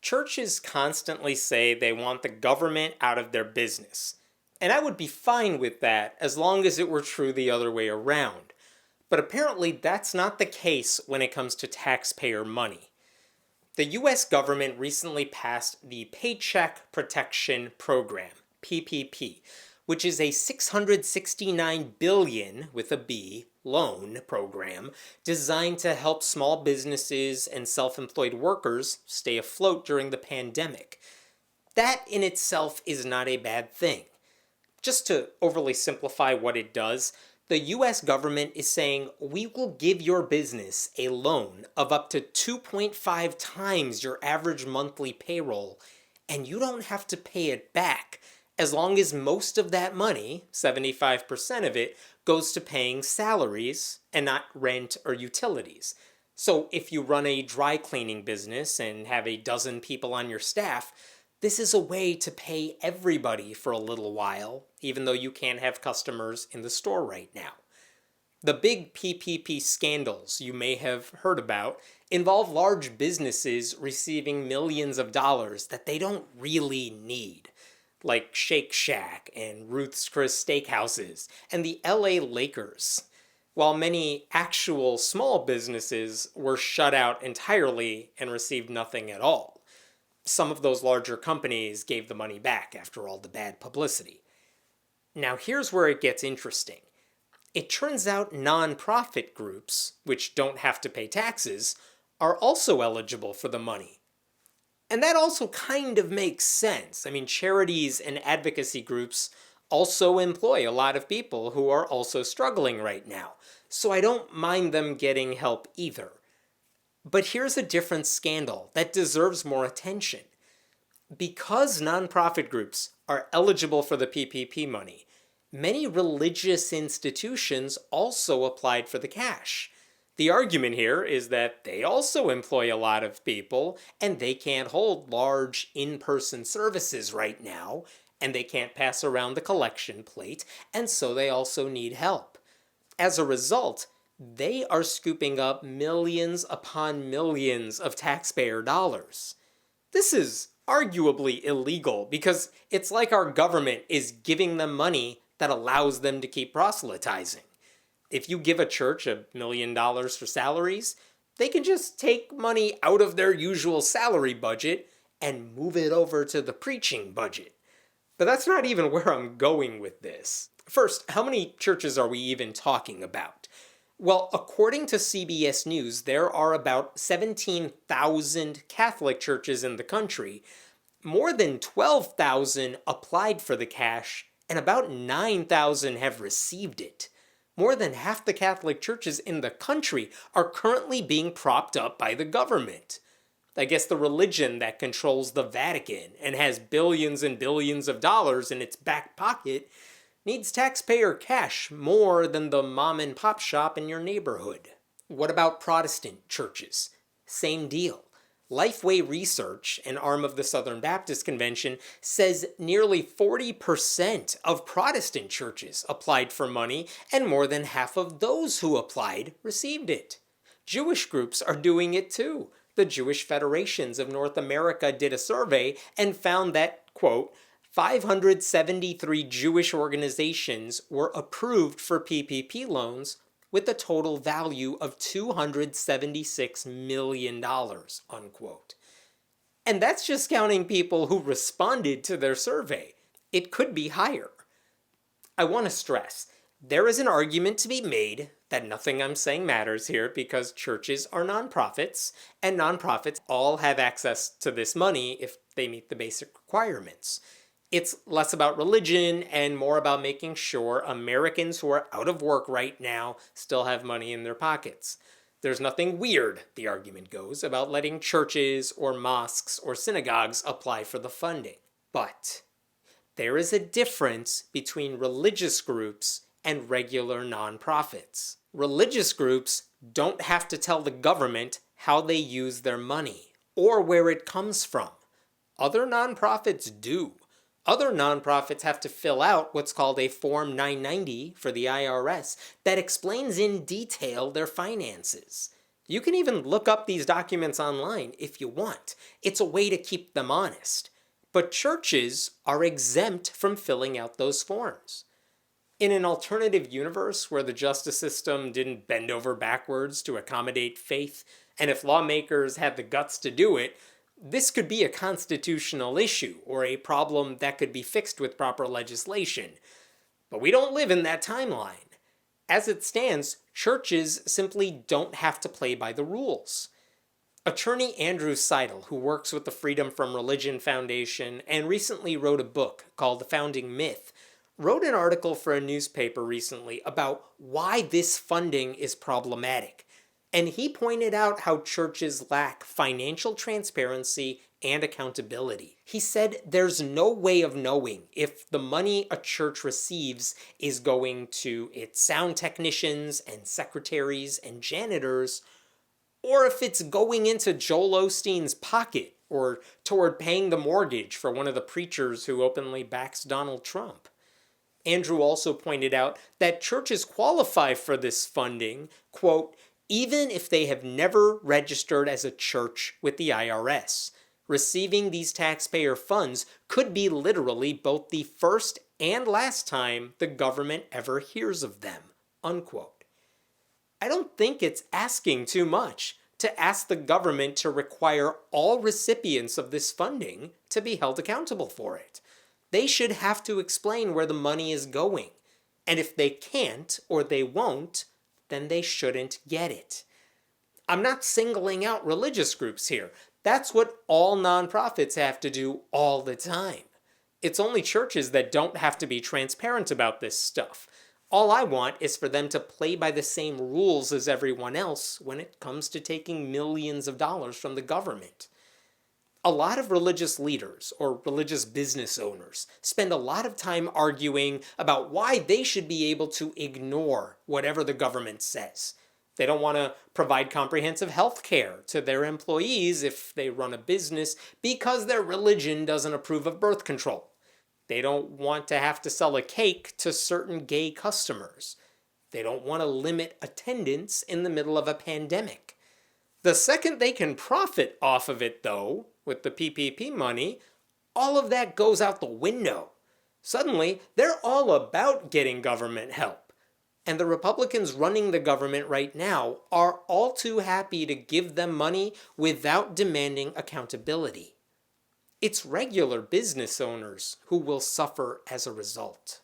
Churches constantly say they want the government out of their business. And I would be fine with that as long as it were true the other way around. But apparently that's not the case when it comes to taxpayer money. The US government recently passed the Paycheck Protection Program, PPP, which is a $669 billion with a B loan program designed to help small businesses and self-employed workers stay afloat during the pandemic. That in itself is not a bad thing. Just to overly simplify what it does, the US government is saying we will give your business a loan of up to 2.5 times your average monthly payroll, and you don't have to pay it back as long as most of that money, 75% of it, goes to paying salaries and not rent or utilities. So if you run a dry cleaning business and have a dozen people on your staff, this is a way to pay everybody for a little while, even though you can't have customers in the store right now. The big PPP scandals you may have heard about involve large businesses receiving millions of dollars that they don't really need, like Shake Shack and Ruth's Chris Steakhouses and the LA Lakers, while many actual small businesses were shut out entirely and received nothing at all. Some of those larger companies gave the money back after all the bad publicity. Now here's where it gets interesting. It turns out nonprofit groups, which don't have to pay taxes, are also eligible for the money. And that also kind of makes sense. I mean, charities and advocacy groups also employ a lot of people who are also struggling right now, so I don't mind them getting help either. But here's a different scandal that deserves more attention. Because nonprofit groups are eligible for the PPP money, many religious institutions also applied for the cash. The argument here is that they also employ a lot of people, and they can't hold large in-person services right now, and they can't pass around the collection plate, and so they also need help. As a result, they are scooping up millions upon millions of taxpayer dollars. This is arguably illegal because it's like our government is giving them money that allows them to keep proselytizing. If you give a church $1 million for salaries, they can just take money out of their usual salary budget and move it over to the preaching budget. But that's not even where I'm going with this. First, how many churches are we even talking about? Well, according to CBS News, there are about 17,000 Catholic churches in the country. More than 12,000 applied for the cash, and about 9,000 have received it. More than half the Catholic churches in the country are currently being propped up by the government. I guess the religion that controls the Vatican and has billions and billions of dollars in its back pocket needs taxpayer cash more than the mom and pop shop in your neighborhood. What about Protestant churches? Same deal. Lifeway Research, an arm of the Southern Baptist Convention, says nearly 40% of Protestant churches applied for money, and more than half of those who applied received it. Jewish groups are doing it too. The Jewish Federations of North America did a survey and found that, quote, 573 Jewish organizations were approved for PPP loans with a total value of $276 million, unquote. And that's just counting people who responded to their survey. It could be higher. I want to stress, there is an argument to be made that nothing I'm saying matters here because churches are nonprofits, and nonprofits all have access to this money if they meet the basic requirements. It's less about religion and more about making sure Americans who are out of work right now still have money in their pockets. There's nothing weird, the argument goes, about letting churches or mosques or synagogues apply for the funding. But there is a difference between religious groups and regular nonprofits. Religious groups don't have to tell the government how they use their money or where it comes from. Other nonprofits do. Other nonprofits have to fill out what's called a Form 990 for the IRS that explains in detail their finances. You can even look up these documents online if you want. It's a way to keep them honest. But churches are exempt from filling out those forms. In an alternative universe where the justice system didn't bend over backwards to accommodate faith, and if lawmakers had the guts to do it, this could be a constitutional issue or a problem that could be fixed with proper legislation. But we don't live in that timeline. As it stands, churches simply don't have to play by the rules. Attorney Andrew Seidel, who works with the Freedom from Religion Foundation and recently wrote a book called The Founding Myth, wrote an article for a newspaper recently about why this funding is problematic. And he pointed out how churches lack financial transparency and accountability. He said there's no way of knowing if the money a church receives is going to its sound technicians and secretaries and janitors, or if it's going into Joel Osteen's pocket or toward paying the mortgage for one of the preachers who openly backs Donald Trump. Andrew also pointed out that churches qualify for this funding, quote, even if they have never registered as a church with the IRS. Receiving these taxpayer funds could be literally both the first and last time the government ever hears of them, unquote. I don't think it's asking too much to ask the government to require all recipients of this funding to be held accountable for it. They should have to explain where the money is going. And if they can't or they won't, then they shouldn't get it. I'm not singling out religious groups here. That's what all nonprofits have to do all the time. It's only churches that don't have to be transparent about this stuff. All I want is for them to play by the same rules as everyone else when it comes to taking millions of dollars from the government. A lot of religious leaders or religious business owners spend a lot of time arguing about why they should be able to ignore whatever the government says. They don't want to provide comprehensive health care to their employees if they run a business because their religion doesn't approve of birth control. They don't want to have to sell a cake to certain gay customers. They don't want to limit attendance in the middle of a pandemic. The second they can profit off of it, though, with the PPP money, all of that goes out the window. Suddenly, they're all about getting government help. And the Republicans running the government right now are all too happy to give them money without demanding accountability. It's regular business owners who will suffer as a result.